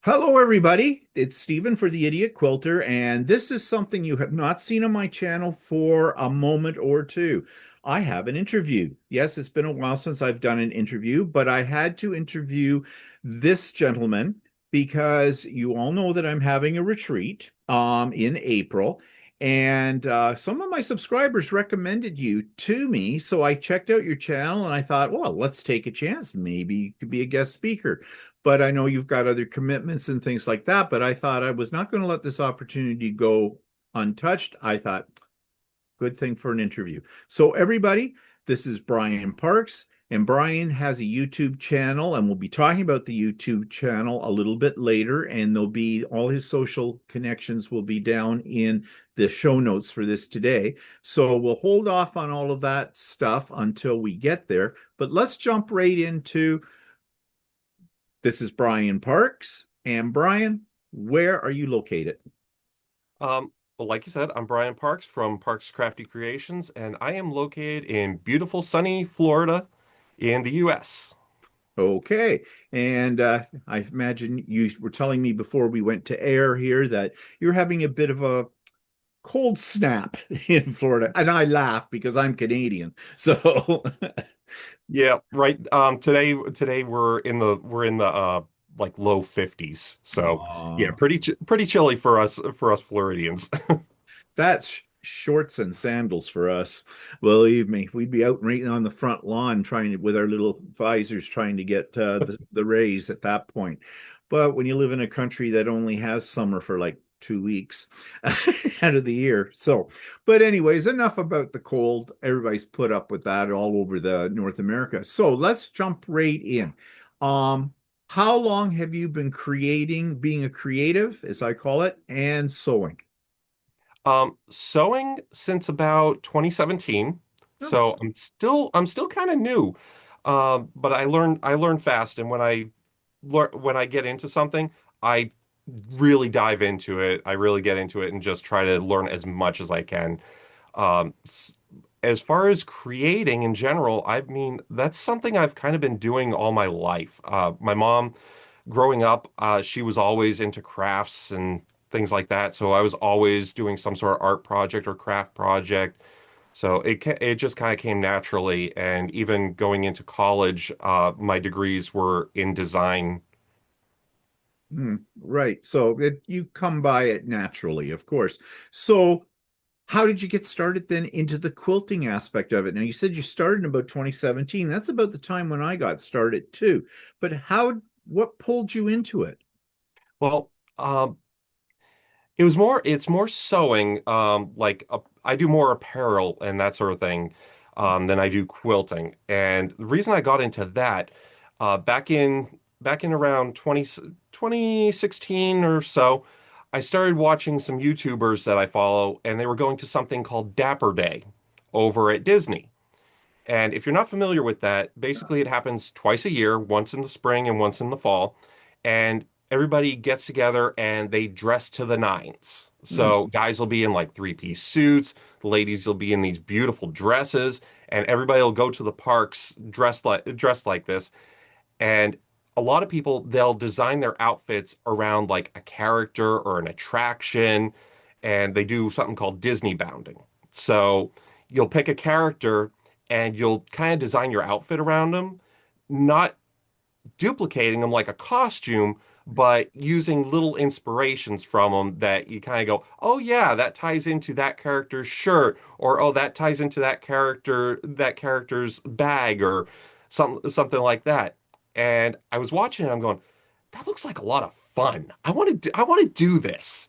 Hello, everybody. It's Stephen for the Idiot Quilter, and this is something you have not seen on my channel for a moment or two. I have an interview. Yes, it's been a while since I've done an interview, but I had to interview this gentleman because you all know that I'm having a retreat in April, and some of my subscribers recommended you to me, so I checked out your channel and I thought, well, let's take a chance. Maybe you could be a guest speaker, but I know you've got other commitments and things like that. But I thought I was not going to let this opportunity go untouched. I thought, good thing for an interview. So, everybody, this is Brian Parks, and Brian has a YouTube channel, and we'll be talking about the YouTube channel a little bit later. And there'll be all his social connections will be down in the show notes for this today. So, we'll hold off on all of that stuff until we get there. But let's jump right into this is Brian Parks. And Brian, where are you located? Well, like you said, I'm Brian Parks from Parks Crafty Creations, and I am located in beautiful sunny Florida in the US. Okay. And I imagine you were telling me before we went to air here that you're having a bit of a cold snap in Florida. And I laugh because I'm Canadian. So, Yeah, right. Today we're in the like low 50s. So, yeah, uh, pretty chilly for us Floridians. that's shorts and sandals for us. Believe me, we'd be out right on the front lawn trying to, with our little visors, trying to get the rays at that point. But when you live in a country that only has summer for like 2 weeks out of the year. So, but anyways, enough about the cold. Everybody's put up with that all over the North America. So let's jump right in. Um, how long have you been creating, being a creative, as I call it, and sewing? Sewing since about 2017. Oh, So I'm still kind of new. But I learn fast, and when I get into something, I really dive into it. I really get into it and just try to learn as much as I can. Um, s- as far as creating in general, I mean, that's something I've kind of been doing all my life. My mom, growing up, she was always into crafts and things like that. So I was always doing some sort of art project or craft project. So it just kind of came naturally. And even going into college, my degrees were in design. right. So you come by it naturally, of course. So how did you get started then into the quilting aspect of it? Now, you said you started in about 2017. That's about the time when I got started too. But what pulled you into it? Well, it's more sewing, I do more apparel and that sort of thing, than I do quilting. And the reason I got into that, back in around 2016 or so, I started watching some YouTubers that I follow, and they were going to something called Dapper Day over at Disney. And if you're not familiar with that, basically it happens twice a year, once in the spring and once in the fall. And everybody gets together and they dress to the nines. Hmm. So guys will be in like three-piece suits, the ladies will be in these beautiful dresses, and everybody will go to the parks dressed like this. And a lot of people, they'll design their outfits around like a character or an attraction, and they do something called Disney bounding. So you'll pick a character and you'll kind of design your outfit around them, not duplicating them like a costume, but using little inspirations from them that you kind of go, oh yeah, that ties into that character's shirt, or oh, that ties into that character's bag, or something like that. And I was watching it, I'm going, that looks like a lot of fun. I want to do this.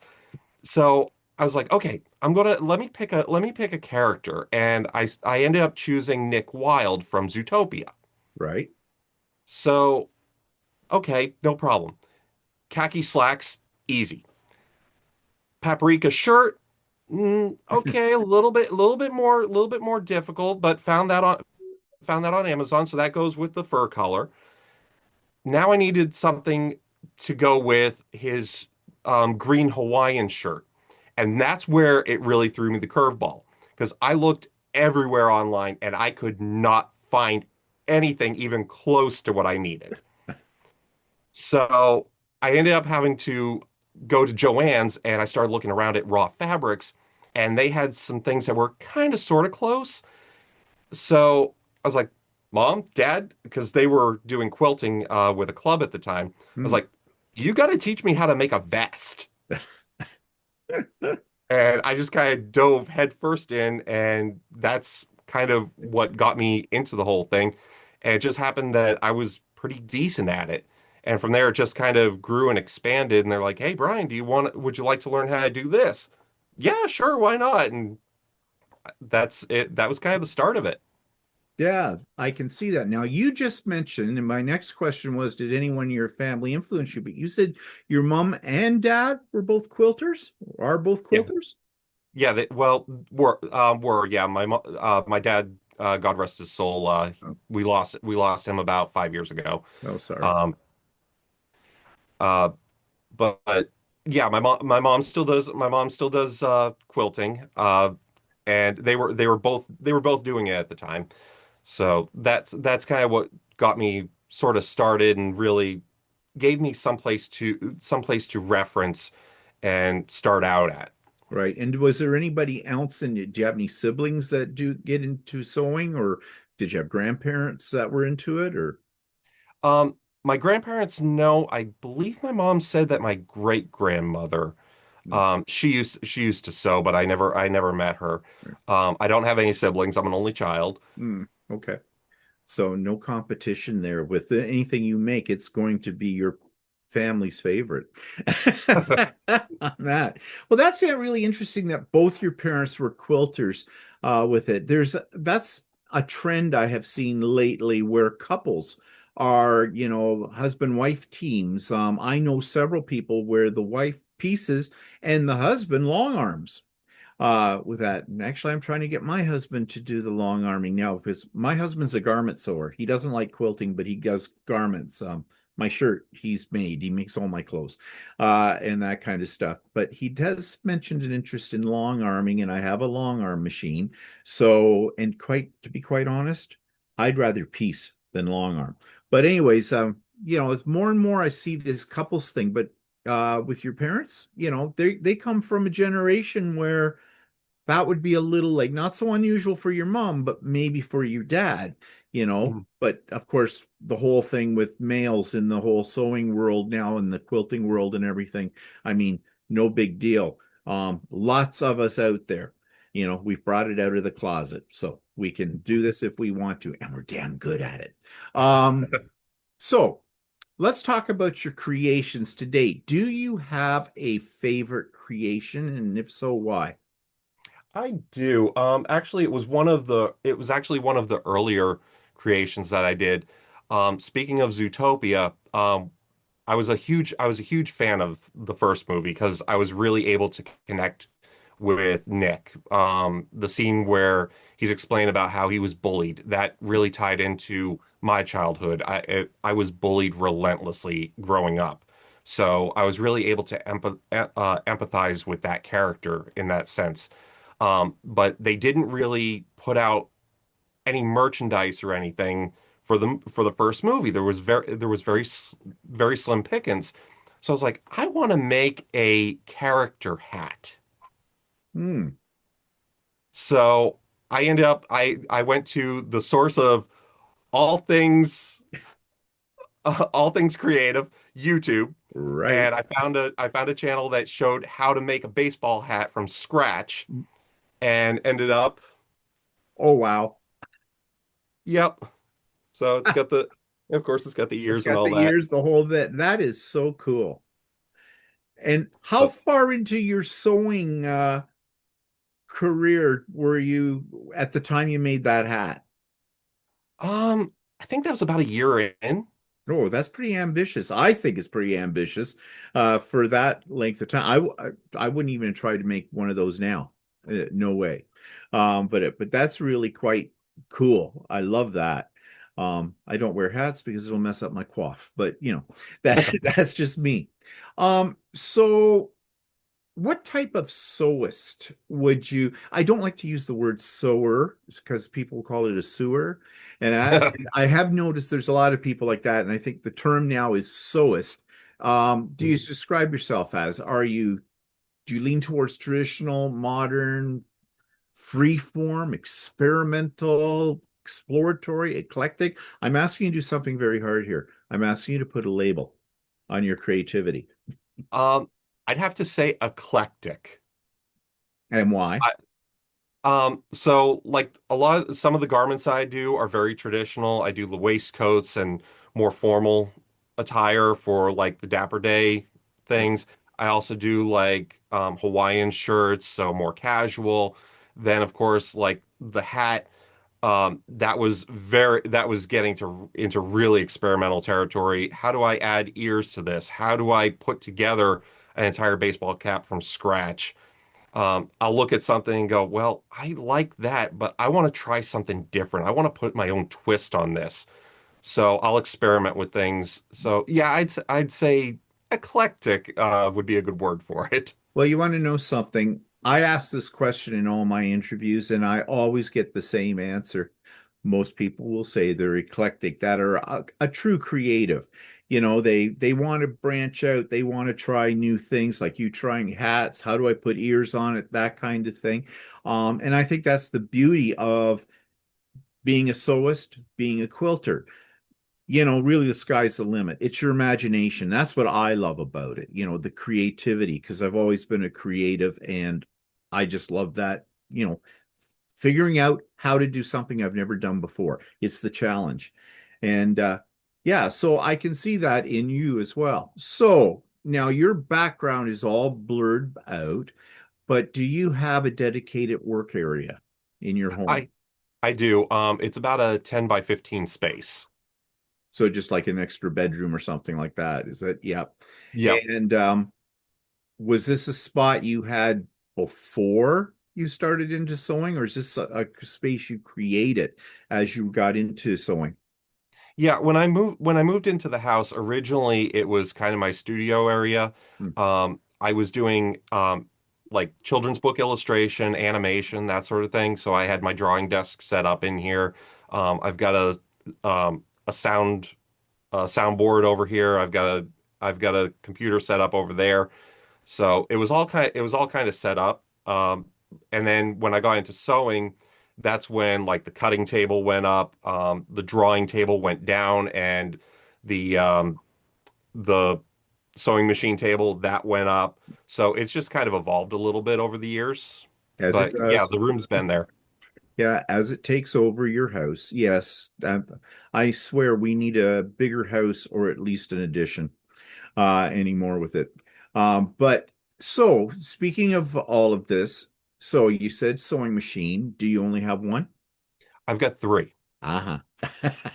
So I was like, okay, I'm gonna let me pick a character, and I ended up choosing Nick Wilde from Zootopia. Right. So okay, no problem. Khaki slacks, easy. Paprika shirt, okay, a little bit more difficult, but found that on Amazon, so that goes with the fur color. Now I needed something to go with his green Hawaiian shirt, and that's where it really threw me the curveball because I looked everywhere online and I could not find anything even close to what I needed. So I ended up having to go to Joann's and I started looking around at raw fabrics, and they had some things that were kind of sort of close. So I was like, Mom, Dad, because they were doing quilting with a club at the time. I was Hmm. like, you got to teach me how to make a vest. And I just kind of dove headfirst in, and that's kind of what got me into the whole thing. And it just happened that I was pretty decent at it. And from there, it just kind of grew and expanded. And they're like, "Hey, Brian, would you like to learn how to do this?" Yeah, sure, why not? And that's it. That was kind of the start of it. Yeah, I can see that. Now, you just mentioned, and my next question was, did anyone in your family influence you? But you said your mom and dad were both quilters, or are both Yeah, quilters? yeah. Well, yeah. My dad, God rest his soul. Oh, We lost him about 5 years ago. oh, sorry. Um, uh, but yeah, my mom still does quilting. And they were both doing it at the time. So that's kind of what got me sort of started and really gave me someplace to reference and start out at. Right. And was there anybody else in do you have any siblings that do get into sewing, or did you have grandparents that were into it, or My grandparents, no, I believe my mom said that my great grandmother, no? she used to sew, but I never met her. I don't have any siblings. I'm an only child. Hmm. Okay. So no competition there with anything you make. It's going to be your family's favorite on that. Well, that's really interesting that both your parents were quilters with it. That's a trend I have seen lately where couples are, husband-wife teams. I know several people where the wife pieces and the husband long arms with that. And actually, I'm trying to get my husband to do the long arming now because my husband's a garment sewer. He doesn't like quilting, but he does garments. My shirt he's made. He makes all my clothes, and that kind of stuff. But he does mention an interest in long arming, and I have a long arm machine. So, and quite to be quite honest, I'd rather piece than long arm. But anyways, it's more and more I see this couples thing, but with your parents, they come from a generation where that would be a little like not so unusual for your mom, but maybe for your dad, Mhm. But of course, the whole thing with males in the whole sewing world now and the quilting world and everything, I mean, no big deal. Lots of us out there, we've brought it out of the closet, so we can do this if we want to, and we're damn good at it. So let's talk about your creations to date. Do you have a favorite creation? And if so, why? I do. Actually, it was actually one of the earlier creations that I did. Speaking of Zootopia, I was a huge fan of the first movie because I was really able to connect with Nick. The scene where he's explaining about how he was bullied, that really tied into my childhood. I was bullied relentlessly growing up. So I was really able to empathize with that character in that sense. But they didn't really put out any merchandise or anything for the first movie. There was very slim pickings. So I was like, I want to make a character hat. Hmm. So I went to the source of all things all things creative, YouTube, Right. and I found a channel that showed how to make a baseball hat from scratch and ended up, Oh, wow. yep. So of course it's got the It's ears and got all the that. ears, the whole bit. That is so cool. And how But far into your sewing career were you at the time you made that hat? I think that was about a year in. Oh, that's pretty ambitious. I think it's pretty ambitious for that length of time. I wouldn't even try to make one of those now. No way. But that's really quite cool. I love that. I don't wear hats because it'll mess up my coif, but that's just me. So what type of sewist would you? I don't like to use the word sewer because people call it a sewer. And I have noticed there's a lot of people like that. And I think the term now is sewist. Do you describe yourself as, do you lean towards traditional, modern, free form, experimental, exploratory, eclectic? I'm asking you to do something very hard here. I'm asking you to put a label on your creativity. Um, I'd have to say eclectic. And why? So like some of the garments I do are very traditional. I do the waistcoats and more formal attire for like the Dapper Day things. I also do like Hawaiian shirts, so more casual. Then of course like the hat, that was getting to into really experimental territory. How do I add ears to this? How do I put together an entire baseball cap from scratch? I'll look at something and go, well, I like that, but I want to try something different. I want to put my own twist on this. So I'll experiment with things. So yeah, I'd say eclectic would be a good word for it. Well, you want to know something? I ask this question in all my interviews, and I always get the same answer. Most people will say they're eclectic, that are a true creative. They want to branch out, they want to try new things, like you trying hats. How do I put ears on it? That kind of thing. And I think that's the beauty of being a sewist, being a quilter. Really the sky's the limit. It's your imagination. That's what I love about it, the creativity, because I've always been a creative and I just love that, figuring out how to do something I've never done before. It's the challenge. And yeah, so I can see that in you as well. So now your background is all blurred out, but do you have a dedicated work area in your home? I I do. It's about a 10 by 15 space. So just like an extra bedroom or something like that. Is it? Yeah. Yep. And was this a spot you had before you started into sewing, or is this a space you created as you got into sewing? Yeah, when I moved into the house, originally it was kind of my studio area. Hmm. I was doing like children's book illustration, animation, that sort of thing. So I had my drawing desk set up in here. I've got a soundboard over here. I've got a computer set up over there. So it was all kind of set up. And then when I got into sewing, that's when like the cutting table went up, the drawing table went down, and the um, the sewing machine table that went up. So it's just kind of evolved a little bit over the years. As it But yeah, does. the room's been there. Yeah, as it takes over your house. Yes, I swear we need a bigger house or at least an addition anymore with it. But so speaking of all of this, so you said sewing machine. Do you only have one? I've got three. Uh-huh.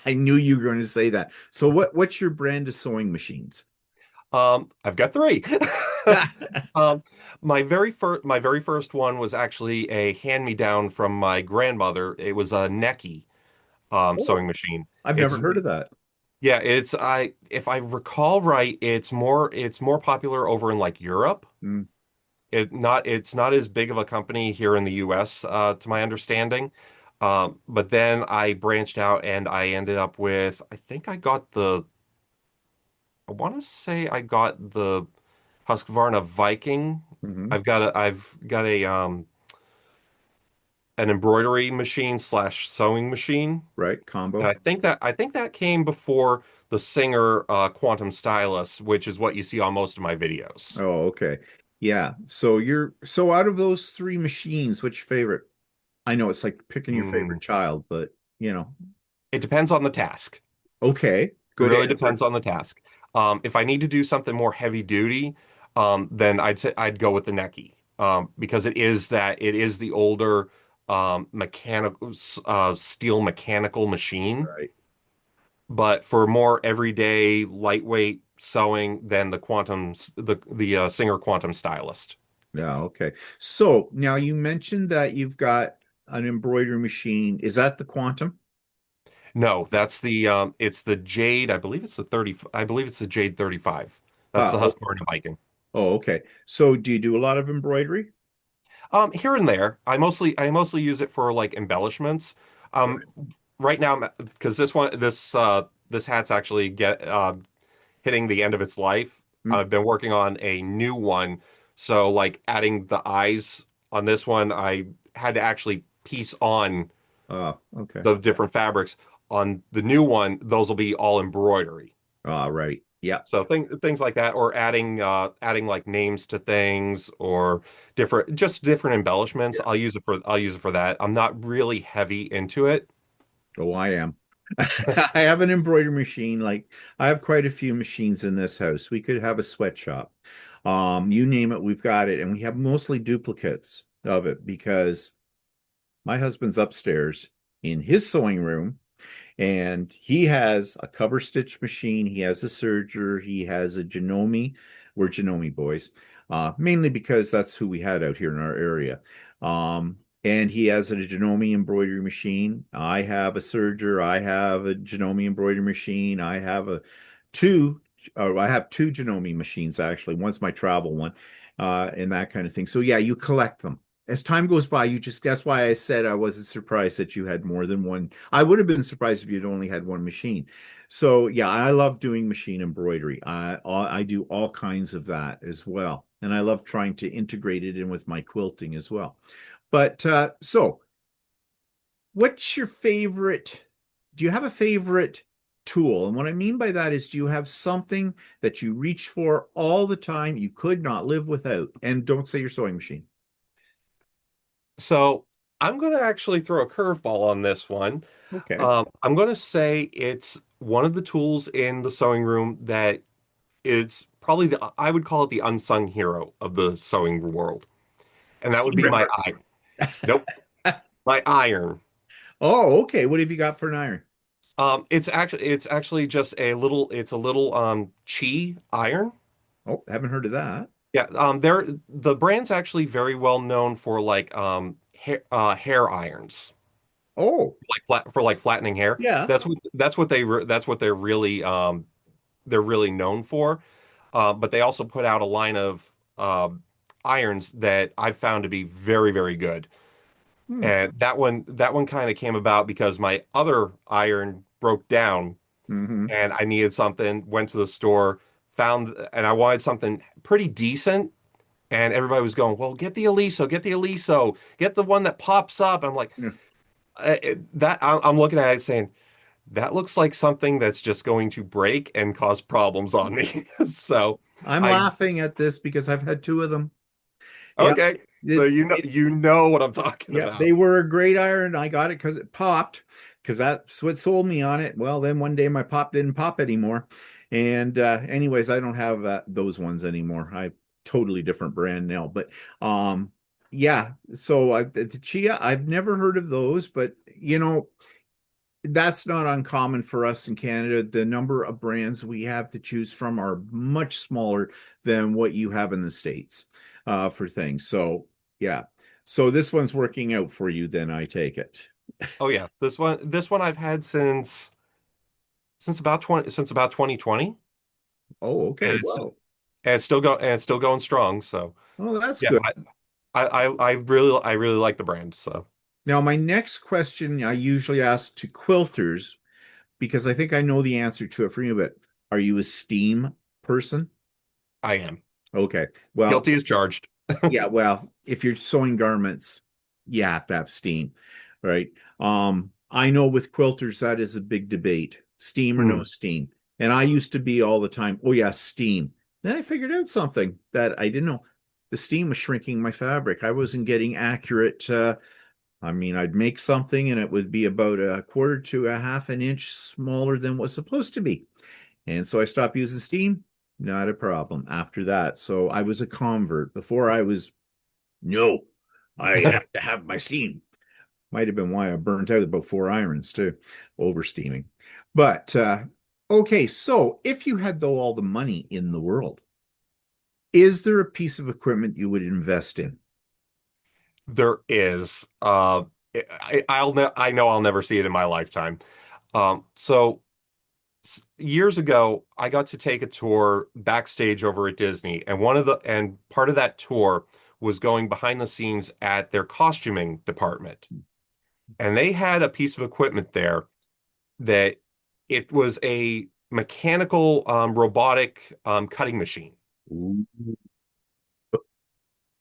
I knew you were going to say that. So what's your brand of sewing machines? I've got three. Um, my very first one was actually a hand-me-down from my grandmother. It was a Necky Oh, sewing machine. I've never It's heard of that. yeah, it's I if I recall right, it's more popular over in like Europe. Mm. It's not as big of a company here in the US, to my understanding. But then I branched out and I ended up with I think I want to say I got the Husqvarna Viking. Hmm. I've got a an embroidery machine slash sewing machine. Right, And combo. I think that came before the Singer Quantum Stylus, which is what you see on most of my videos. Oh, okay. Yeah. So out of those three machines, which favorite? I know it's like picking your Hmm. favorite child, but It depends on the task. okay. Good Really answer. depends on the task. If I need to do something more heavy duty, then I'd say I'd go with the Necky, because it is the older mechanical steel mechanical machine. Right. But for more everyday lightweight sewing, then the Singer Quantum Stylist. Yeah, okay. So now you mentioned that you've got an embroidery machine. Is that the Quantum? No, that's the it's the Jade. I believe it's the Jade 35. That's the Oh, Husqvarna Viking. oh, okay. So do you do a lot of embroidery? Here and there. I mostly use it for like embellishments. Um, Right. right now, because this hat's actually hitting the end of its life. Mm. I've been working on a new one. So like adding the eyes on this one, I had to actually piece on Oh, okay. the different fabrics. On the new one, those will be all embroidery. All right. Yeah. So things like that, or adding like names to things, or different embellishments. Yeah. I'll use it for that. I'm not really heavy into it. Oh, I am. I have an embroidery machine. Like I have quite a few machines in this house. We could have a sweatshop. You name it, we've got it. And we have mostly duplicates of it because my husband's upstairs in his sewing room and he has a cover stitch machine. He has a serger. He has a Janome. We're Janome boys, mainly because that's who we had out here in our area. And he has a Janome embroidery machine. I have a serger. I have a Janome embroidery machine. Two. I have two Janome machines actually. One's my travel one, and that kind of thing. So yeah, you collect them as time goes by, that's why I said I wasn't surprised that you had more than one. I would have been surprised if you'd only had one machine. So yeah, I love doing machine embroidery. I do all kinds of that as well. And I love trying to integrate it in with my quilting as well. But so what's your favorite? Do you have a favorite tool? And what I mean by that is, do you have something that you reach for all the time you could not live without? And don't say your sewing machine. So I'm going to actually throw a curveball on this one. Okay. I'm going to say it's one of the tools in the sewing room that is probably I would call it the unsung hero of the sewing world. And that would Steam be my River. iron. Nope, my iron. Oh, okay. What have you got for an iron? It's actually just a little chi iron. Oh, haven't heard of that. Yeah, the brand's actually very well known for like hair irons. Oh, Like for like flattening hair. yeah. That's what they're really known for. But they also put out a line of irons that I've found to be very good. Hmm. And that one kind of came about because my other iron broke down Hmm. and I needed something, went to the store, found and I wanted something pretty decent. And everybody was going, well, get the Aliso, get the one that pops up. I'm like, Yeah. I'm looking at it saying, that looks like something that's just going to break and cause problems on me. So I'm I, laughing at this because I've had two of them. Yeah. okay. So It, it, you know what I'm talking yeah, about. they were a great iron. I got it because it popped, because that's what sold me on it. Well, then one day my pop didn't pop anymore. And anyways, I don't have those ones anymore. I totally different brand now. But yeah, so the Chia, I've never heard of those, but that's not uncommon for us in Canada. The number of brands we have to choose from are much smaller than what you have in the States for things. So, yeah. So this one's working out for you, then I take it. Oh yeah, this one I've had since about 2020, Oh, and okay. Well, it's still going strong. So well, that's yeah, good. I really like the brand. So Now, my next question I usually ask to quilters because I think I know the answer to it for you, but are you a steam person? I am Okay. Well, guilty as charged. yeah, well, if you're sewing garments, you have to have steam, right? I know with quilters that is a big debate, steam or no Hmm. steam. And I used to be all the time, oh yeah, steam. Then I figured out something that I didn't know. The steam was shrinking my fabric. I wasn't getting accurate. I mean, I'd make something and it would be about a quarter to a half an inch smaller than what's supposed to be. And so I stopped using steam. Not a problem after that. So I was a convert. Before I was, no, I have to have my steam. Might have been why I burnt out about 4 irons too, over steaming. But okay, so if you had though all the money in the world, is there a piece of equipment you would invest in? There is. I know I'll never see it in my lifetime. So years ago, I got to take a tour backstage over at Disney, and part of that tour was going behind the scenes at their costuming department. And they had a piece of equipment there that it was a mechanical robotic cutting machine. Ooh.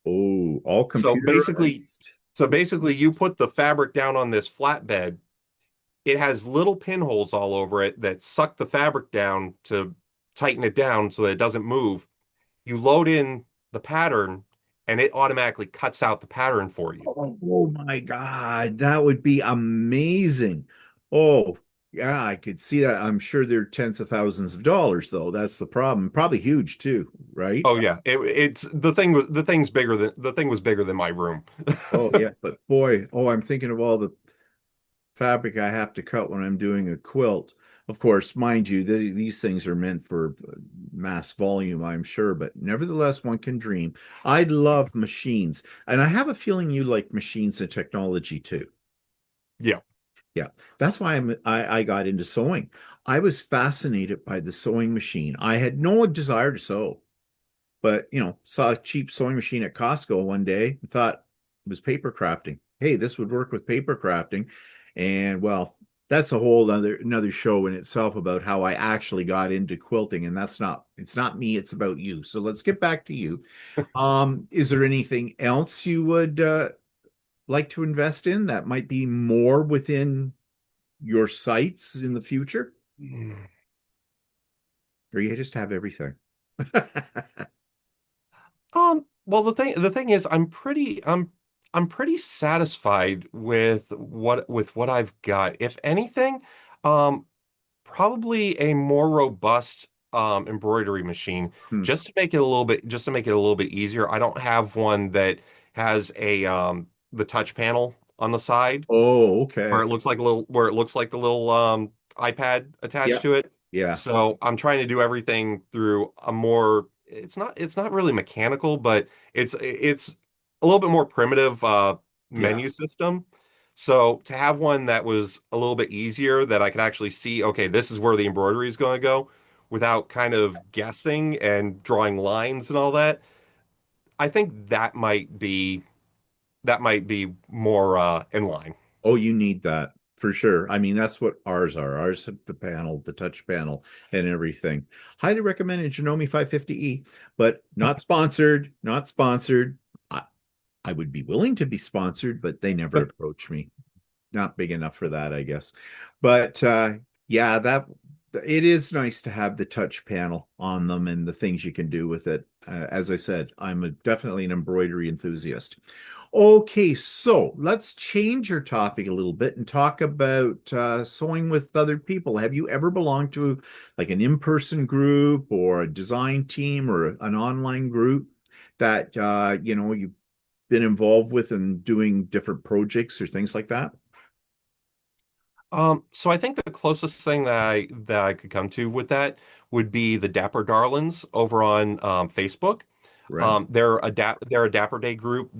Oh, all So basically, computerized. so basically you put the fabric down on this flatbed. It has little pinholes all over it that suck the fabric down to tighten it down so that it doesn't move. You load in the pattern and it automatically cuts out the pattern for you. Oh my God, that would be amazing. Oh, yeah, I could see that. I'm sure they're tens of thousands of dollars, though. That's the problem. Probably huge too, right? Oh yeah, it's the thing was bigger than my room. Oh yeah, but boy, oh, I'm thinking of all the fabric I have to cut when I'm doing a quilt. Of course, mind you, these things are meant for mass volume, I'm sure, but nevertheless, one can dream. I love machines, and I have a feeling you like machines and technology too. Yeah. Yeah, that's why I got into sewing. I was fascinated by the sewing machine. I had no desire to sew, but saw a cheap sewing machine at Costco one day and thought it was paper crafting. Hey, this would work with paper crafting. And well, that's a whole another show in itself about how I actually got into quilting. And it's not me, it's about you. So let's get back to you. Is there anything else you would like to invest in that might be more within your sights in the future? Or you just have everything? Well, the thing is, I'm pretty satisfied with what I've got. If anything, um, probably a more robust embroidery machine, Hmm. just to make it a little bit easier. I don't have one that has a the touch panel on the side Oh, okay. where it looks like the little iPad attached Yeah. to it. Yeah. So I'm trying to do everything through a more it's not really mechanical, but it's a little bit more primitive Yeah. menu system. So to have one that was a little bit easier that I could actually see, okay, this is where the embroidery is going to go without kind of guessing and drawing lines and all that, I think that might be more in line. Oh, you need that for sure. I mean, that's what ours are. Ours have the panel, the touch panel, and everything. Highly recommended Janome 550E, but not sponsored, not sponsored. I would be willing to be sponsored, but they never approach me. Not big enough for that, I guess. But yeah, that it is nice to have the touch panel on them and the things you can do with it. As I said, definitely an embroidery enthusiast. Okay, so let's change your topic a little bit and talk about sewing with other people. Have you ever belonged to like an in-person group or a design team or an online group that you've been involved with and doing different projects or things like that? So I think the closest thing that I could come to with that would be the Dapper Darlings over on Facebook. Right. They're a Dapper Day group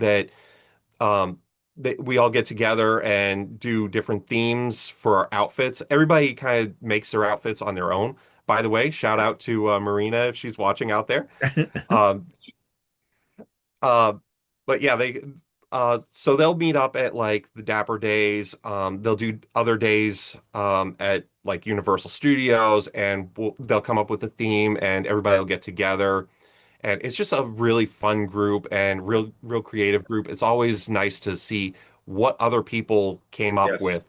um, that we all get together and do different themes for our outfits. Everybody kind of makes their outfits on their own. By the way, shout out to Marina if she's watching out there. Um, uh, but yeah, they so they'll meet up at like the Dapper Days. They'll do other days at like Universal Studios, and they'll come up with a theme, and everybody will get together. And it's just a really fun group and real creative group. It's always nice to see what other people came up Yes. with.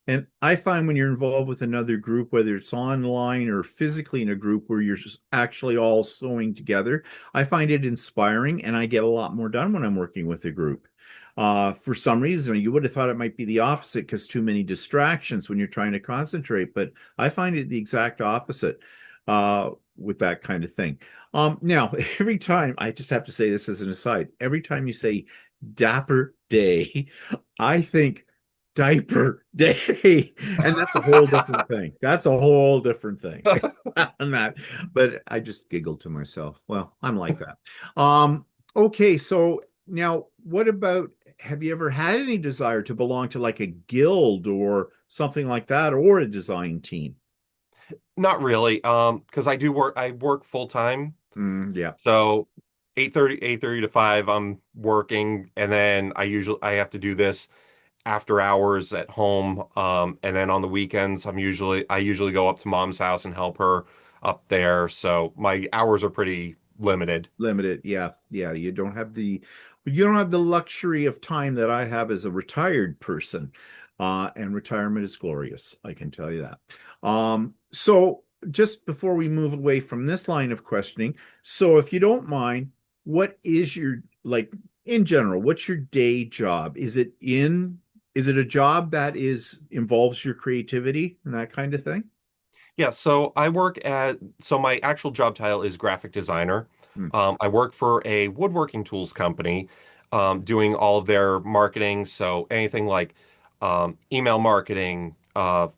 And I find when you're involved with another group, whether it's online or physically in a group where you're just actually all sewing together, I find it inspiring and I get a lot more done when I'm working with a group. For some reason, you would have thought it might be the opposite because too many distractions when you're trying to concentrate, but I find it the exact opposite with that kind of thing. Now, every time, I just have to say this as an aside, every time you say Dapper Day, I think diaper day. And that's a whole different thing. That's a whole different thing. And that, but I just giggled to myself. Well, I'm like that. Okay, so now what about have you ever had any desire to belong to like a guild or something like that or a design team? Not really, because I work full time. Yeah. So 8:30 to 5, I'm working, and then I have to do this. after hours at home. And then on the weekends, I usually go up to mom's house and help her up there. So my hours are pretty limited. Limited. Yeah. Yeah. You don't have the luxury of time that I have as a retired person. And retirement is glorious. I can tell you that. So just before we move away from this line of questioning, so if you don't mind, what is your like in general, what's your day job? Is it a job that is involves your creativity and that kind of thing? Yeah, so my actual job title is graphic designer. Hmm. I work for a woodworking tools company, doing all of their marketing. So anything like email marketing,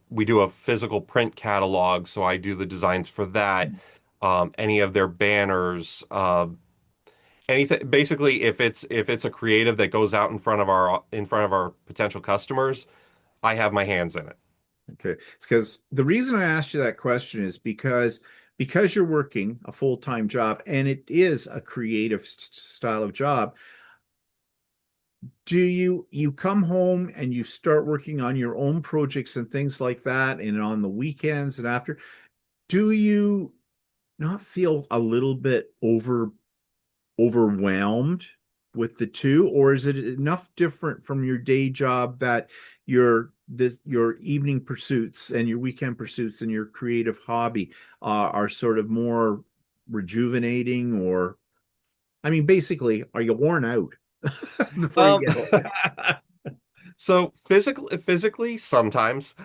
we do a physical print catalog, so I do the designs for that. Any of their banners, anything. Basically, if it's a creative that goes out in front of our potential customers, I have my hands in it. Okay. It's because the reason I asked you that question is because you're working a full-time job and it is a creative style of job, do you come home and you start working on your own projects and things like that and on the weekends and after, do you not feel a little bit overwhelmed with the two, or is it enough different from your day job that your evening pursuits and your weekend pursuits and your creative hobby are sort of more rejuvenating? Or I mean, basically, are you worn out before you Um, get home? So physically sometimes,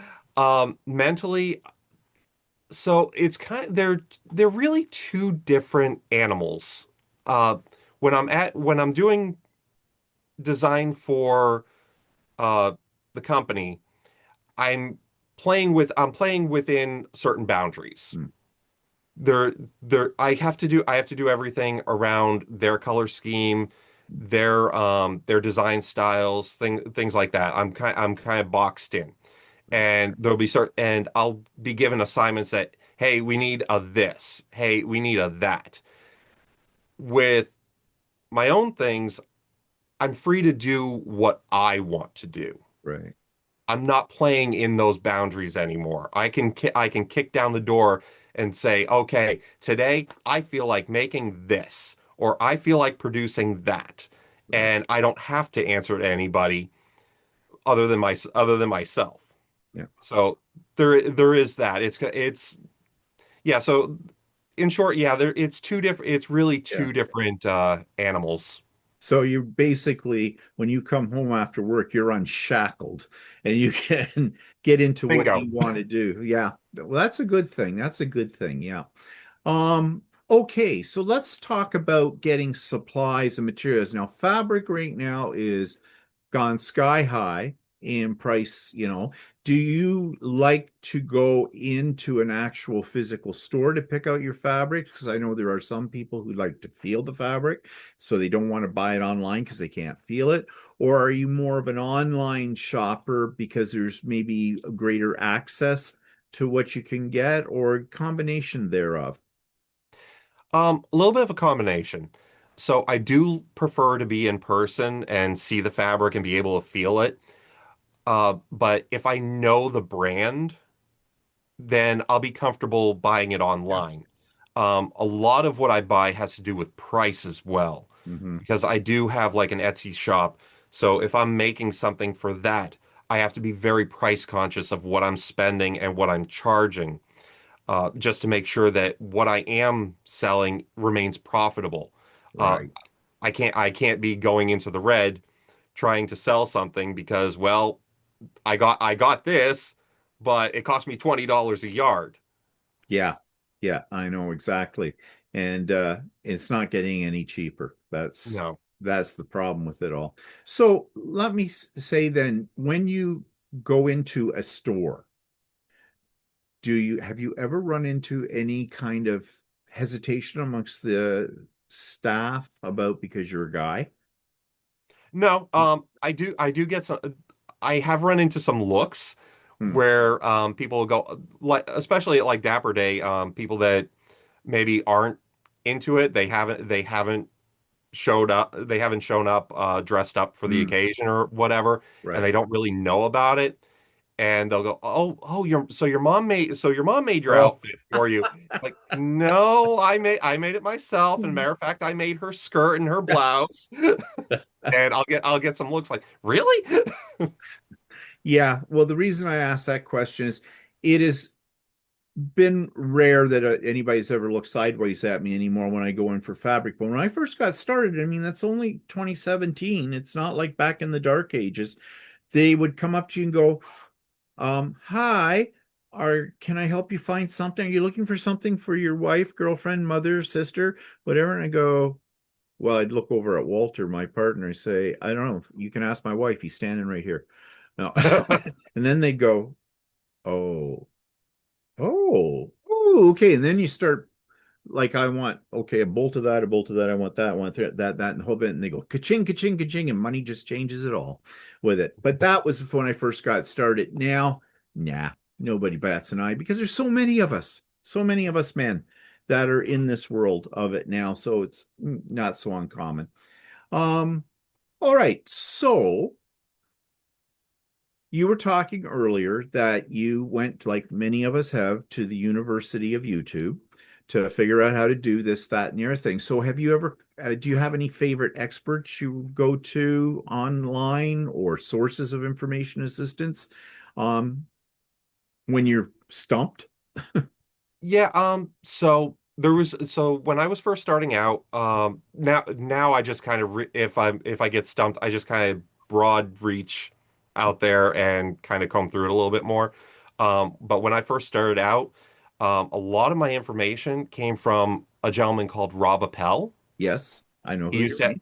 mentally, so it's kind of they're really two different animals. Uh, when I'm doing design for uh the company, I'm I'm playing within certain boundaries. Hmm. They're I have to do everything around their color scheme, their design styles, things like that. I'm kind of boxed in. And I'll be given assignments that, hey, we need a this, hey, we need a that. With my own things, I'm free to do what I want to do. Right, I'm not playing in those boundaries anymore. I can kick down the door and say, okay, today I feel like making this, or I feel like producing that, right. and I don't have to answer to anybody other than myself. Yeah. So there is that. It's yeah. So in short, yeah, it's two different. It's really Yeah. two different animals. So you basically, when you come home after work, you're unshackled and you can get into what Bingo. you want to do. Yeah. Well, that's a good thing. That's a good thing. Yeah. Okay, so let's talk about getting supplies and materials. Now, fabric right now is gone sky high in price, you know. Do you like to go into an actual physical store to pick out your fabric? Because I know there are some people who like to feel the fabric, so they don't want to buy it online because they can't feel it. Or are you more of an online shopper because there's maybe a greater access to what you can get, or a combination thereof? A little bit of a combination. So I do prefer to be in person and see the fabric and be able to feel it. But if I know the brand, then I'll be comfortable buying it Yeah. online. A lot of what I buy has to do with price as well, Hmm. because I do have like an Etsy shop. So if I'm making something for that, I have to be very price conscious of what I'm spending and what I'm charging, just to make sure that what I am selling remains profitable. Uh, Right. I can't be going into the red trying to sell something because, well, I got this, but it cost me $20 a yard. Yeah. Yeah, I know exactly. And it's not getting any cheaper. No. That's the problem with it all. So let me say then, when you go into a store, do you have you ever run into any kind of hesitation amongst the staff about because you're a guy? No, I do get some. I have run into some looks Hmm. where people will go like, especially at like Dapper Day, people that maybe aren't into it. They haven't showed up, they haven't shown up dressed up for the Mm, occasion or whatever, and right. they don't really know about it. And they'll go, oh, your mom made your Oh, outfit for you. Like, no, I made it myself. And matter of fact, I made her skirt and her blouse. And I'll get some looks like, really? yeah. Well, the reason I asked that question is it has been rare that anybody's ever looked sideways at me anymore when I go in for fabric. But when I first got started, I mean, that's only 2017. It's not like back in the dark ages. They would come up to you and go, hi, can I help you find something? Are you looking for something for your wife, girlfriend, mother, sister, whatever? And I go, well, I'd look over at Walter, my partner, and say, I don't know, you can ask my wife. He's standing right here. No. And then they go, oh, okay. And then you start like, I want, okay, a bolt of that, a bolt of that. I want that, I want that, and the whole bit. And they go, ka-ching, ka-ching, ka-ching, and money just changes it all with it. But that was when I first got started. Now, nah, nobody bats an eye because there's so many of us men that are in this world of it now. So it's not so uncommon. Um, all right. So you were talking earlier that you went, like many of us have, to the University of YouTube to figure out how to do this, that, and the other thing. So have you ever, do you have any favorite experts you go to online or sources of information assistance um, when you're stumped? Yeah, so when I was first starting out, now I just kind of if I get stumped, I just kind of broad reach out there and kind of comb through it a little bit more. But when I first started out, a lot of my information came from a gentleman called Rob Appel. Yes, I know He who used you to mean.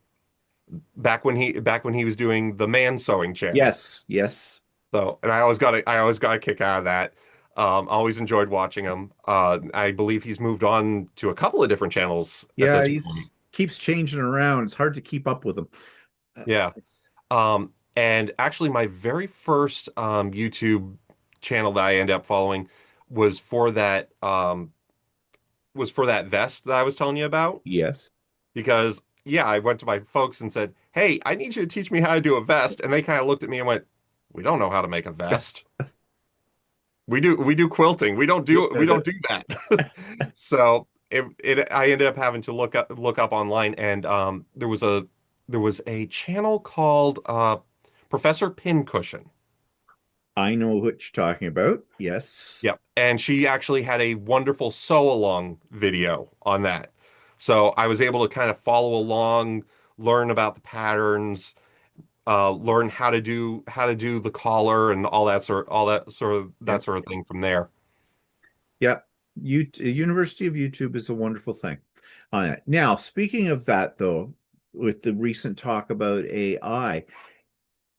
back when he was doing the man sewing channel. Yes, yes. So, and I always got a kick out of that. Always enjoyed watching him. I believe he's moved on to a couple of different channels at Yeah, this he point. keeps changing around. It's hard to keep up with him. Yeah. And actually, my very first YouTube channel that I ended up following was for that vest that I was telling you about. Yes. Because yeah, I went to my folks and said, "Hey, I need you to teach me how to do a vest," and they kind of looked at me and went, "We don't know how to make a vest." We do quilting. We don't do that. So I ended up having to look up online, and there was a channel called Professor Pincushion. I know what you're talking about. Yes. Yep. And she actually had a wonderful sew along video on that. So I was able to kind of follow along, learn about the patterns, learn how to do the collar and Yeah. that sort of thing from there. Yeah. University of YouTube is a wonderful thing. Now, speaking of that, though, with the recent talk about AI,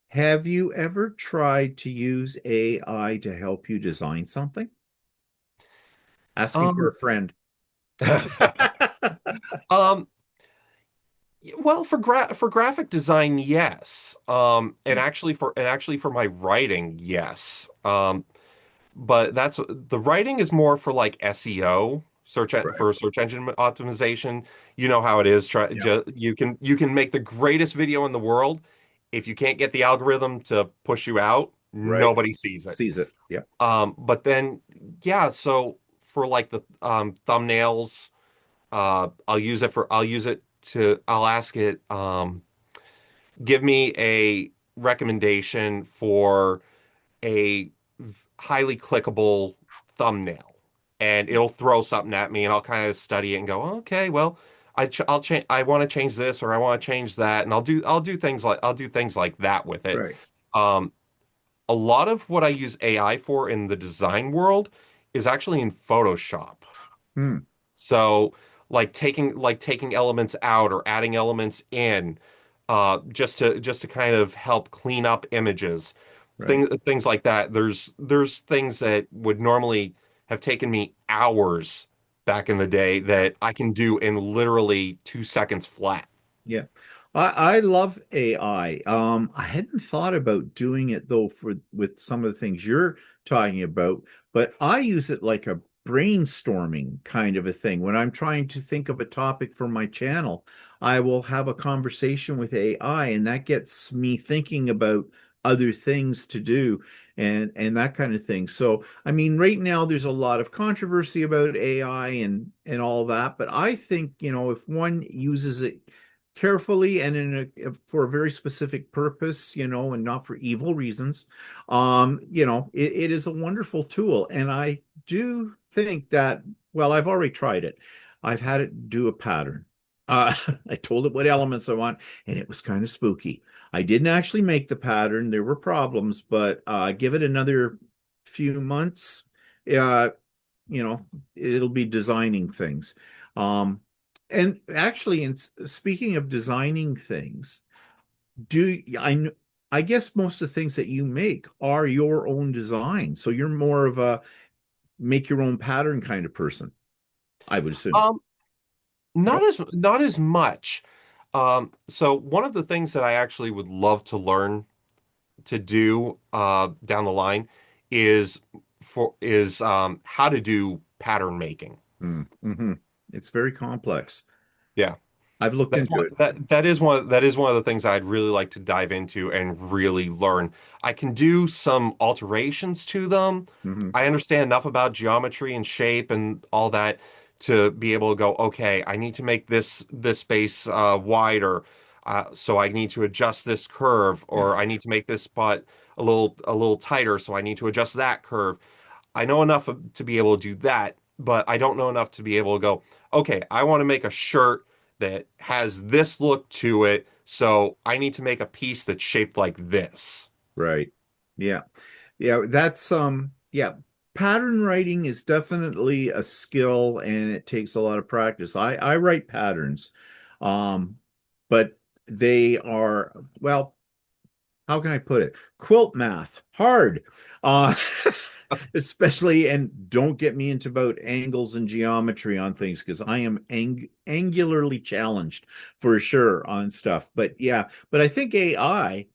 have you ever tried to use AI to help you design something? Asking for a Um, friend. um, well, for graphic design, yes. And actually for my writing, yes. But that's the writing is more for like SEO, Right. for search engine optimization. You know how it is. Yeah. You can make the greatest video in the world. If you can't get the algorithm to push you out, Right. nobody sees it. Sees it. Yeah. But then, yeah, so for like the thumbnails, I'll ask it, give me a recommendation for a highly clickable thumbnail, and it'll throw something at me, and I'll kind of study it and go, okay, well, I'll change. I want to change this, or I want to change that, and I'll do things like that with it. Right. Um, a lot of what I use AI for in the design world is actually in Photoshop. Hmm. So like taking elements out or adding elements in, just to kind of help clean up images, Right. things like that. There's things that would normally have taken me hours back in the day that I can do in literally 2 seconds flat. Yeah. I love AI. I hadn't thought about doing it though for with some of the things you're talking about, but I use it like a brainstorming kind of a thing. When I'm trying to think of a topic for my channel, I will have a conversation with AI, and that gets me thinking about other things to do and that kind of thing. So, I mean, right now there's a lot of controversy about AI and all that, but I think, if one uses it carefully and for a very specific purpose, and not for evil reasons, it is a wonderful tool. And I do think that, well, I've already tried it. I've had it do a pattern. Uh, I told it what elements I want, and it was kind of spooky. I didn't actually make the pattern. There were problems, but give it another few months, uh, it'll be designing things. Um, and actually, speaking of designing things, do I guess most of the things that you make are your own design. So you're more of a make your own pattern kind of person, I would assume. Um, not as much. So one of the things that I actually would love to learn to do down the line is how to do pattern making. Mm-hmm. It's very complex. Yeah. I've looked That's into one it. that is one of the things I'd really like to dive into and really learn. I can do some alterations to them. Hmm. I understand enough about geometry and shape and all that to be able to go, okay, I need to make this space wider. So I need to adjust this curve, Yeah, or I need to make this spot a little tighter, so I need to adjust that curve. I know enough to be able to do that, but I don't know enough to be able to go, okay, I want to make a shirt that has this look to it, so I need to make a piece that's shaped like this. right. Yeah. Yeah, that's yeah, pattern writing is definitely a skill and it takes a lot of practice. I write patterns. Um, but they are, well, how can I put it? Quilt math, hard. Uh, especially, and don't get me into about angles and geometry on things because I am angularly challenged for sure on stuff. But yeah, but I think AI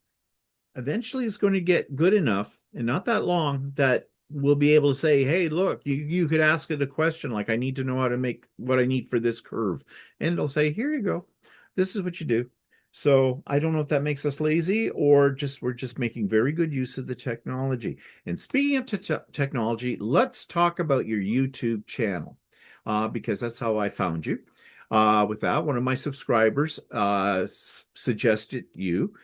eventually is going to get good enough and not that long that we'll be able to say, hey, look, you could ask it a question like, I need to know how to make what I need for this curve. And it'll say, here you go. This is what you do. So I don't know if that makes us lazy or just we're just making very good use of the technology. And speaking of technology, let's talk about your YouTube channel because that's how I found you. With that, one of my subscribers suggested you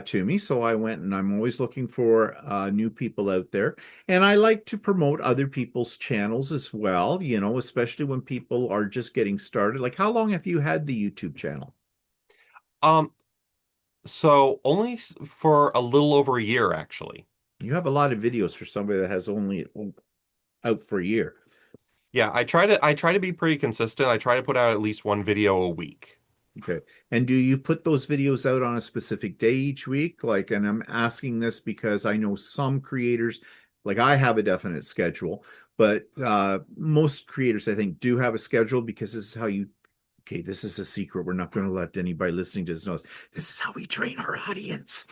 to me. So I went and I'm always looking for new people out there. And I like to promote other people's channels as well, especially when people are just getting started. Like, how long have you had the YouTube channel? Um, so only for a little over a year, actually. You have a lot of videos for somebody that has only out for a year. Yeah, I try to be pretty consistent. I try to put out at least one video a week. Okay. And do you put those videos out on a specific day each week? Like, and I'm asking this because I know some creators, like I have a definite schedule, but most creators, I think, do have a schedule because this is how you, okay, this is a secret. We're not going to let anybody listening to this know. This is how we train our audience.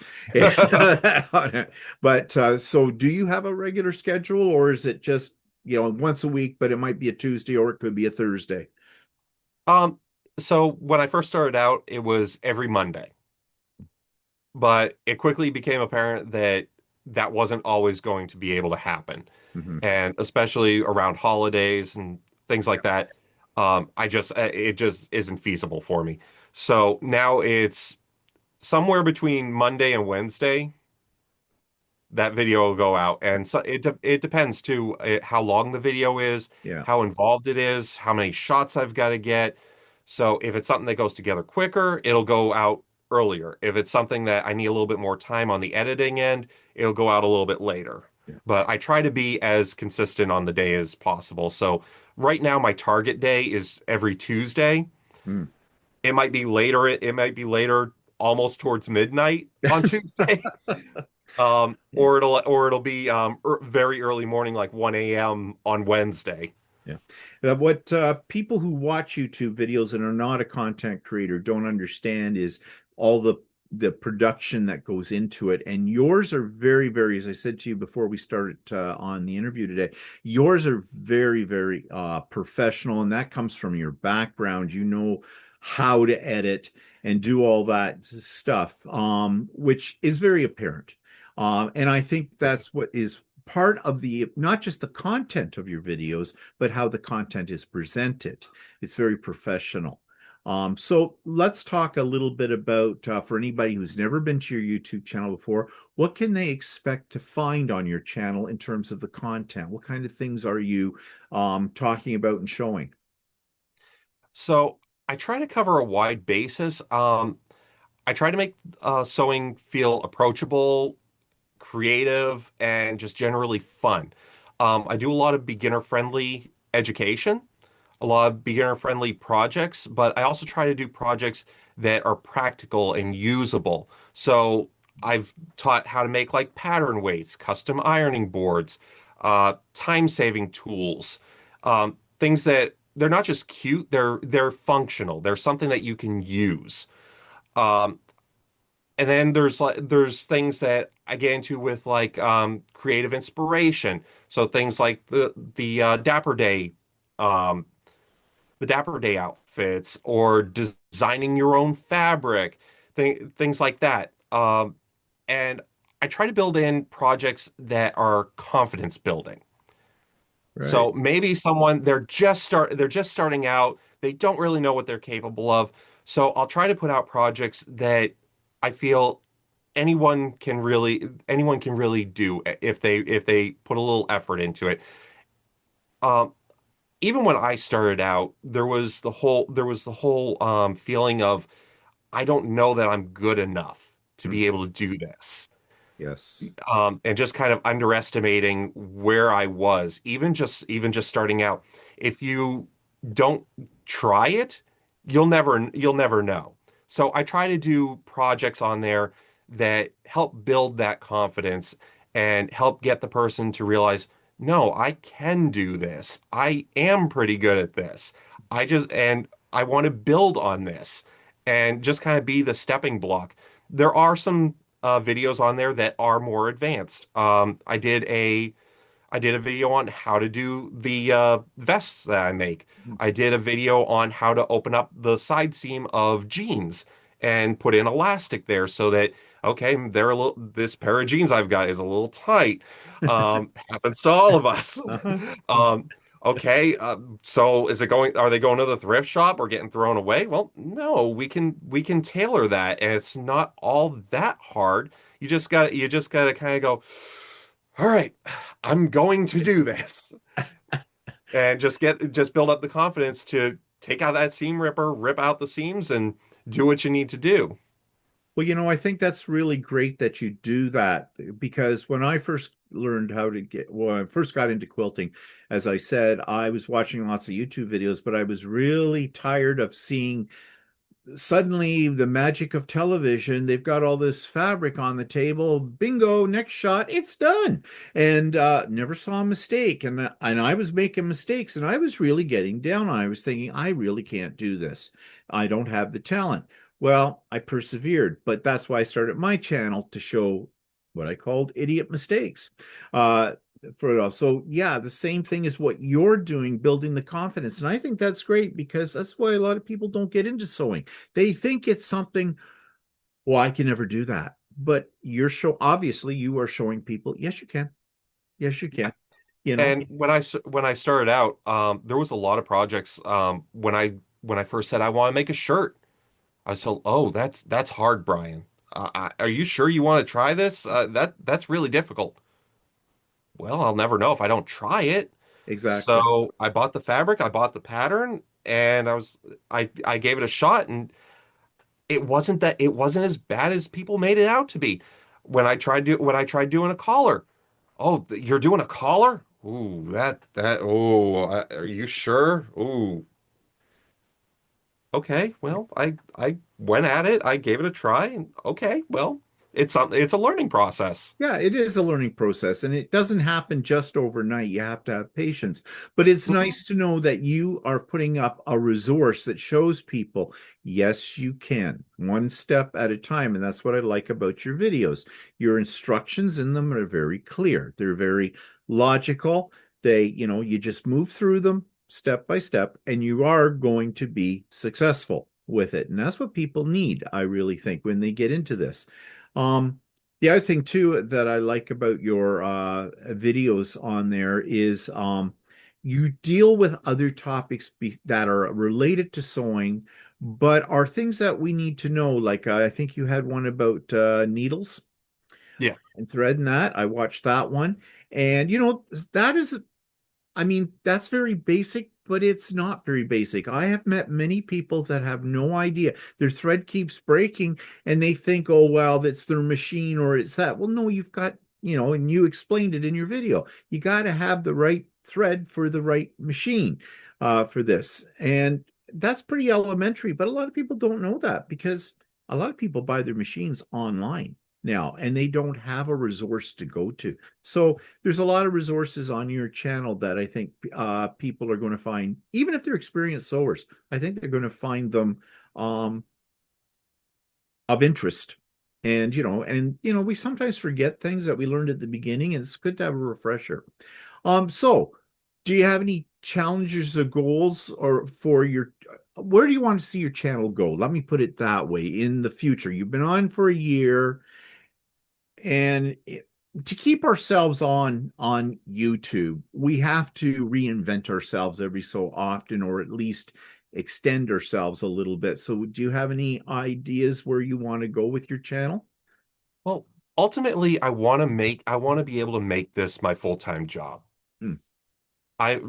But so do you have a regular schedule or is it just, once a week, but it might be a Tuesday or it could be a Thursday? Um, so when I first started out, it was every Monday, but it quickly became apparent that that wasn't always going to be able to happen. Mhm. And especially around holidays and things like that, it just isn't feasible for me. So now it's somewhere between Monday and Wednesday that video will go out, and so it depends too how long the video is, Yeah. how involved it is, how many shots I've got to get. So if it's something that goes together quicker, it'll go out earlier. If it's something that I need a little bit more time on the editing end, it'll go out a little bit later. Yeah. But I try to be as consistent on the day as possible. So right now my target day is every Tuesday. Mm. It might be later almost towards midnight on Tuesday. Yeah. Or it'll be very early morning, like 1 a.m. on Wednesday. Yeah. What people who watch YouTube videos and are not a content creator don't understand is all the the production that goes into it. And yours are very, very, as I said to you before we started on the interview today, yours are very, very professional, and that comes from your background. You know how to edit and do all that stuff, which is very apparent. And I think that's what is part of the not just the content of your videos, but how the content is presented. It's very professional. So let's talk a little bit about for anybody who's never been to your YouTube channel before, what can they expect to find on your channel in terms of the content? What kind of things are you talking about and showing? So I try to cover a wide basis. I try to make sewing feel approachable, creative, and just generally fun. I do a lot of beginner-friendly education, a lot of beginner-friendly projects, but I also try to do projects that are practical and usable. So I've taught how to make like pattern weights, custom ironing boards, time-saving tools, things that they're not just cute, they're functional. They're something that you can use. Um, and then there's things that I get into with like creative inspiration. So things like um, the Dapper Day outfits or designing your own fabric, things like that. And I try to build in projects that are confidence building. Right. So maybe they're just starting out, they don't really know what they're capable of. So I'll try to put out projects that I feel anyone can really do if they put a little effort into it. Um, Even when I started out, there was the whole feeling of I don't know that I'm good enough to be Mhm. able to do this. Yes. And just kind of underestimating where I was, even just starting out. If you don't try it, you'll never know. So I try to do projects on there that help build that confidence and help get the person to realize, no, I can do this. I am pretty good at this. And I want to build on this and just kind of be the stepping block. There are some videos on there that are more advanced. I did a video on how to do the vests that I make. I did a video on how to open up the side seam of jeans and put in elastic there so that okay, this pair of jeans I've got is a little tight. Happens to all of us. Uh-huh. Um, okay, so are they going to the thrift shop or getting thrown away? Well, no, we can tailor that and it's not all that hard. You just gotta kind of go, all right, I'm going to do this. And just build up the confidence to take out that seam ripper, rip out the seams, and do what you need to do. Well, I think that's really great that you do that because when I first learned how to when I first got into quilting, as I said, I was watching lots of YouTube videos, but I was really tired of seeing suddenly the magic of television. They've got all this fabric on the table. Bingo, next shot, it's done. And never saw a mistake. And I was making mistakes and I was really getting down on it. I was thinking, I really can't do this. I don't have the talent. Well, I persevered, but that's why I started my channel to show what I called idiot mistakes. Uh, for it all. So yeah, the same thing is what you're doing, building the confidence. And I think that's great because that's why a lot of people don't get into sewing. They think it's something, well, I can never do that. But obviously you are showing people, yes, you can. Yes, you Yeah. can. You know, And when I started out, there was a lot of projects. When I first said I want to make a shirt, I was told, "Oh, that's hard, Brian. Are you sure you want to try this? That's really difficult." Well, I'll never know if I don't try it. exactly. So I bought the fabric, I bought the pattern, and I gave it a shot, and it wasn't as bad as people made it out to be. When I tried doing a collar, oh, you're doing a collar? Ooh, are you sure? Ooh, okay. Well, I went at it. I gave it a try, and okay, well. it's a learning process. Yeah, it is a learning process and it doesn't happen just overnight. You have to have patience. But it's Mhm. nice to know that you are putting up a resource that shows people, yes, you can, one step at a time. And that's what I like about your videos. Your instructions in them are very clear, they're very logical. You just move through them step by step, and you are going to be successful with it. And that's what people need, I really think, when they get into this. Um, the other thing too that I like about your videos on there is you deal with other topics that are related to sewing, but are things that we need to know. Like I think you had one about needles Yeah. and thread and that. I watched that one, and that is I mean, that's very basic, but it's not very basic. I have met many people that have no idea. Their thread keeps breaking and they think, oh, well, that's their machine or it's that. Well, no, you've got, and you explained it in your video. You got to have the right thread for the right machine for this. And that's pretty elementary, but a lot of people don't know that because a lot of people buy their machines online now and they don't have a resource to go to. So there's a lot of resources on your channel that I think people are going to find, even if they're experienced sewers, I think they're going to find them um, of interest. And we sometimes forget things that we learned at the beginning, and it's good to have a refresher. So do you have any challenges or goals or for where do you want to see your channel go? Let me put it that way in the future. You've been on for a year and to keep ourselves on YouTube, we have to reinvent ourselves every so often, or at least extend ourselves a little bit. So, do you have any ideas where you want to go with your channel? Well, ultimately, I want to be able to make this my full-time job. Hmm. I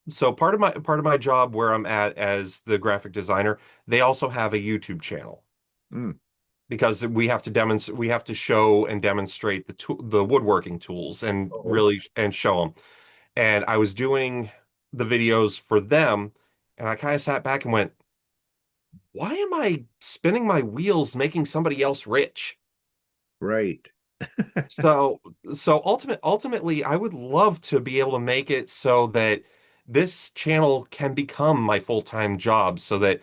So part of my job where I'm at as the graphic designer, they also have a YouTube channel Hmm. because we have to show and demonstrate the woodworking tools and Oh, really and show them. And I was doing the videos for them, and I kind of sat back and went, why am I spinning my wheels making somebody else rich? right. So ultimately, I would love to be able to make it so that this channel can become my full-time job so that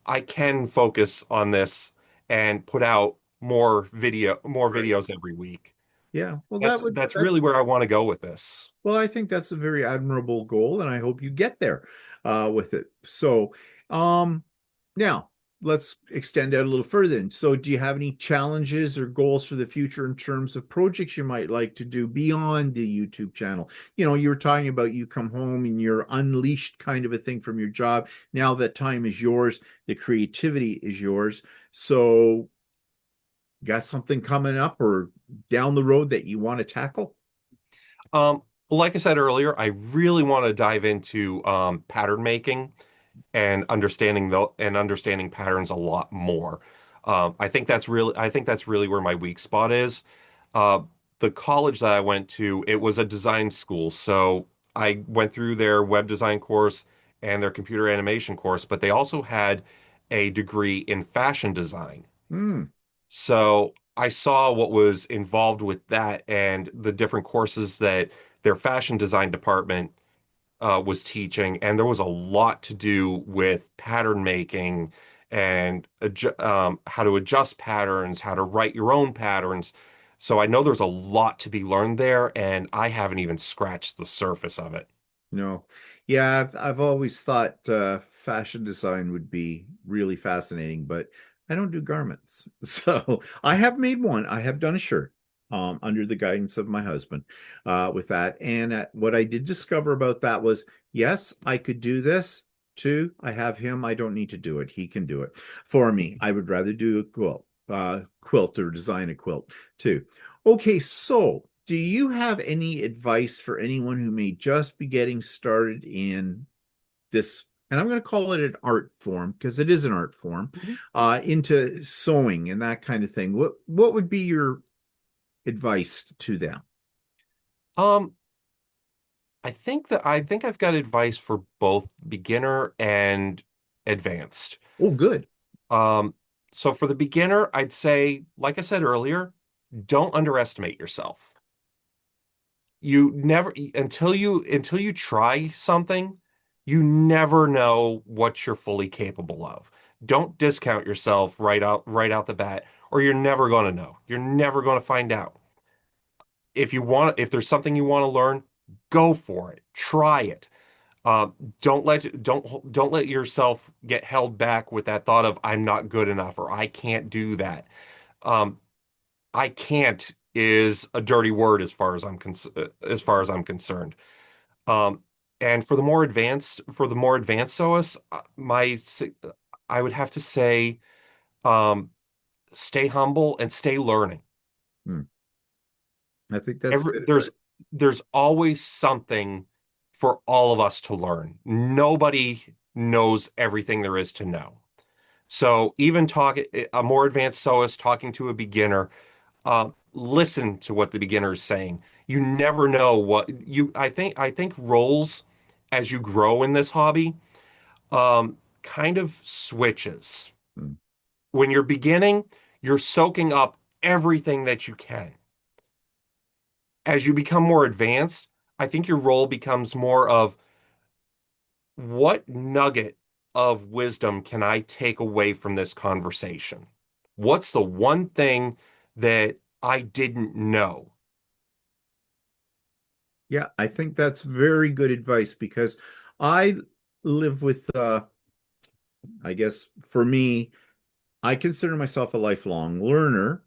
I can focus on this and put out more Right. videos every week. Yeah. Well, That's really that's where I want to go with this. Well, I think that's a very admirable goal, and I hope you get there with it. So, um, now let's extend out a little further. And so, do you have any challenges or goals for the future in terms of projects you might like to do beyond the YouTube channel? You were talking about you come home and you're unleashed kind of a thing from your job. Now that time is yours, the creativity is yours. So, got something coming up or down the road that you want to tackle? Well, like I said earlier, I really want to dive into pattern making and understanding patterns a lot more. I think that's really where my weak spot is. Uh, the college that I went to, it was a design school, so I went through their web design course and their computer animation course, but they also had a degree in fashion design. Hmm. So I saw what was involved with that and the different courses that their fashion design department was teaching, and there was a lot to do with pattern making and how to adjust patterns, how to write your own patterns. So I know there's a lot to be learned there, and I haven't even scratched the surface of it. No. Yeah, I've always thought fashion design would be really fascinating, but I don't do garments. So I have made one. I have done a shirt under the guidance of my husband with that. And what I did discover about that was, yes, I could do this. Two, I have him. I don't need to do it. He can do it for me. I would rather do a quilt or design a quilt too. Okay, so do you have any advice for anyone who may just be getting started in this? And I'm going to call it an art form because it is an art form, Mhm. into sewing and that kind of thing. What would be your advice to them? Um, I think I've got advice for both beginner and advanced. Oh, good. Um, so for the beginner, I'd say, like I said earlier, don't underestimate yourself. You never until you try something, you never know what you're fully capable of. Don't discount yourself right out the bat, or you're never going to know. You're never going to find out. If there's something you want to learn, go for it. Try it. Uh, don't let yourself get held back with that thought of I'm not good enough or I can't do that. Um, I can't is a dirty word as far as I'm concerned. Um, and for the more advanced SOAS, I would have to say, um, stay humble and stay learning. Hmm. I think that's Every good advice. there's always something for all of us to learn. Nobody knows everything there is to know. So even a more advanced SOAS talking to a beginner, listen to what the beginner is saying. You never know I think roles as you grow in this hobby, kind of switches. Hmm. When you're beginning, you're soaking up everything that you can. As you become more advanced, I think your role becomes more of what nugget of wisdom can I take away from this conversation? What's the one thing that I didn't know? Yeah, I think that's very good advice because I live with, I guess for me, I consider myself a lifelong learner.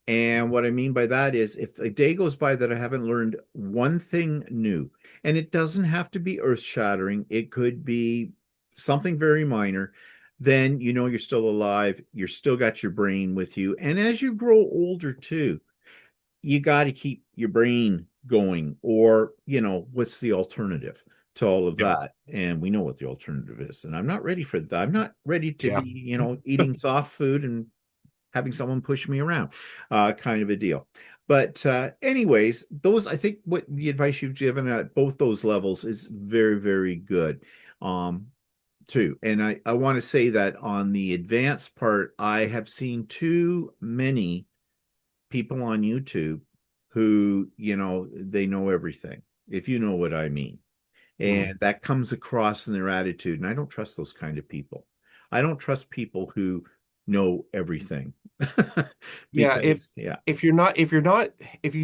And what I mean by that is if a day goes by that I haven't learned one thing new, and it doesn't have to be earth-shattering, it could be something very minor, then you know you're still alive, you're still got your brain with you. And as you grow older too, you got to keep your brain going, or, what's the alternative to all of Yep. that? And we know what the alternative is. And I'm not ready for that. I'm not ready to be, Yeah. eating soft food and having someone push me around, kind of a deal. But anyways, I think what the advice you've given at both those levels is very, very good, um, too. And I want to say that on the advanced part, I have seen too many people on YouTube who, they know everything, if you know what I mean. Mhm. And that comes across in their attitude. And I don't trust those kind of people. I don't trust people who know everything. Yeah, Because, yeah, if you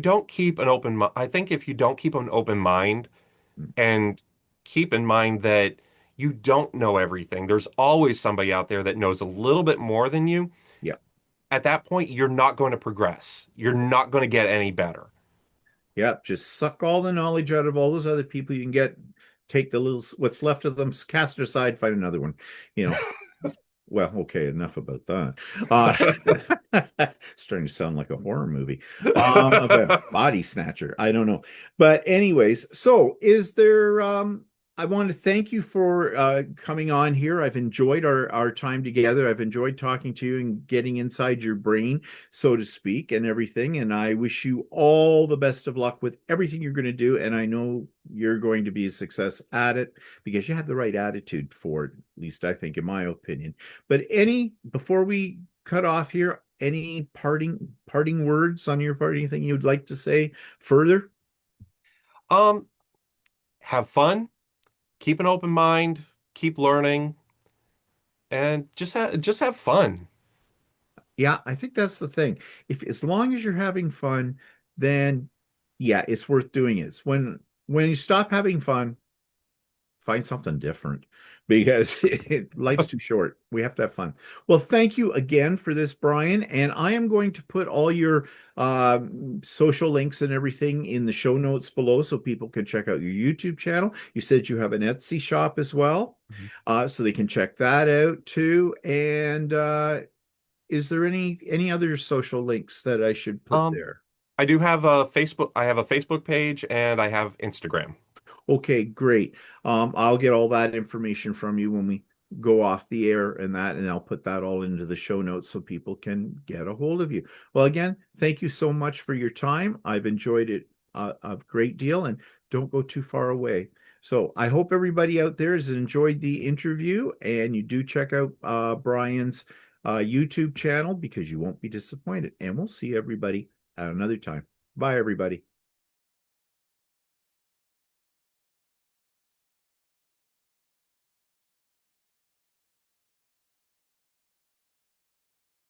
don't keep an open mind, I think if you don't keep an open mind and keep in mind that you don't know everything, there's always somebody out there that knows a little bit more than you. yeah, At that point, you're not going to progress. You're not going to get any better. yeah. Just suck all the knowledge out of all those other people you can get. Take the little, what's left of them, cast it aside, find another one. You know, Well, okay, enough about that. Starting to sound like a horror movie. About body snatcher. I don't know. But anyways, so is there I want to thank you for coming on here. I've enjoyed our time together. I've enjoyed talking to you and getting inside your brain, so to speak, and everything. And I wish you all the best of luck with everything you're going to do. And I know you're going to be a success at it because you have the right attitude for it, at least I think, in my opinion. But before we cut off here, any parting words on your part, anything you'd like to say further? Um, have fun, keep an open mind, keep learning, and just have fun. Yeah, I think that's the thing. If as long as you're having fun, then yeah, it's worth doing it. It's when you stop having fun, find something different because life's too short. We have to have fun. Well, thank you again for this, Brian. And I am going to put all your social links and everything in the show notes below so people can check out your YouTube channel. You said you have an Etsy shop as well, Mhm. so they can check that out too. And is there any other social links that I should put Um, there? I have a Facebook page and I have Instagram. Okay, great. I'll get all that information from you when we go off the air and that, and I'll put that all into the show notes so people can get a hold of you. Well, again, thank you so much for your time. I've enjoyed it a great deal, and don't go too far away. So I hope everybody out there has enjoyed the interview, and you do check out Brian's YouTube channel because you won't be disappointed. And we'll see everybody at another time. Bye, everybody.